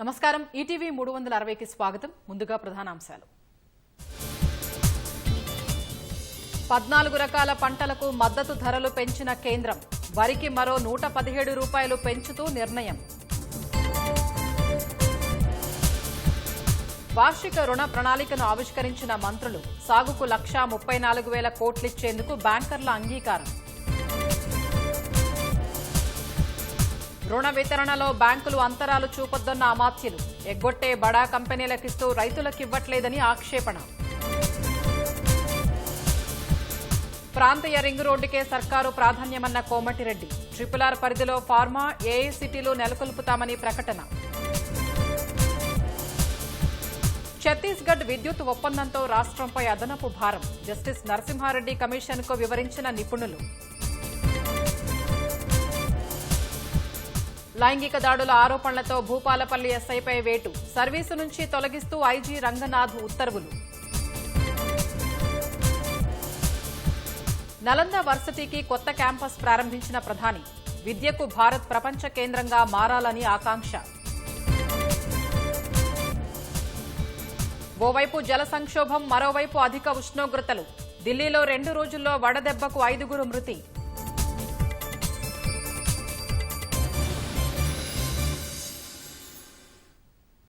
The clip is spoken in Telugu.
నమస్కారం ఈటీవీ 360కి స్వాగతం. ముందుగా ప్రధానాంశాలు. 14 రకాల పంటలకు మద్దతు ధరలు పెంచిన కేంద్రం. వరికి మరో 117 రూపాయలు పెంచుతూ నిర్ణయం. వార్షిక రుణ ప్రణాళికను ఆవిష్కరించిన మంత్రులు. సాగుకు 1,34,000 కోట్లిచ్చేందుకు బ్యాంకర్ల అంగీకారం. రుణ వితరణలో బ్యాంకులు అంతరాలు చూపొద్దన్న అమాత్యులు. ఎగ్గొట్టే బడా కంపెనీలకిస్తూ రైతులకివ్వట్లేదని ఆక్షేపణ. ప్రాంతీయ రింగ్ రోడ్డుకే సర్కారు ప్రాధాన్యమన్న కోమటిరెడ్డి. RRR పరిధిలో ఫార్మా, ఏఐసిటీలు నెలకొల్పుతామని ప్రకటన. ఛత్తీస్గఢ్ విద్యుత్ ఒప్పందంతో రాష్ట్రంపై అదనపు భారం. జస్టిస్ నరసింహారెడ్డి కమిషన్కు వివరించిన నిపుణులు. లైంగిక దాడుల ఆరోపణలతో భూపాలపల్లి ఎస్ఐపై వేటు. సర్వీసు నుంచి తొలగిస్తూ ఐజీ రంగనాథ్ ఉత్తర్వులు. నలంద వర్సిటీకి కొత్త క్యాంపస్ ప్రారంభించిన ప్రధాని. విద్యకు భారత్ ప్రపంచ కేంద్రంగా మారాలని ఆకాంక్ష. ఓవైపు జల సంక్షోభం, మరోవైపు అధిక ఉష్ణోగ్రతలు. ఢిల్లీలో 2 రోజుల్లో వడదెబ్బకు 5 మృతి.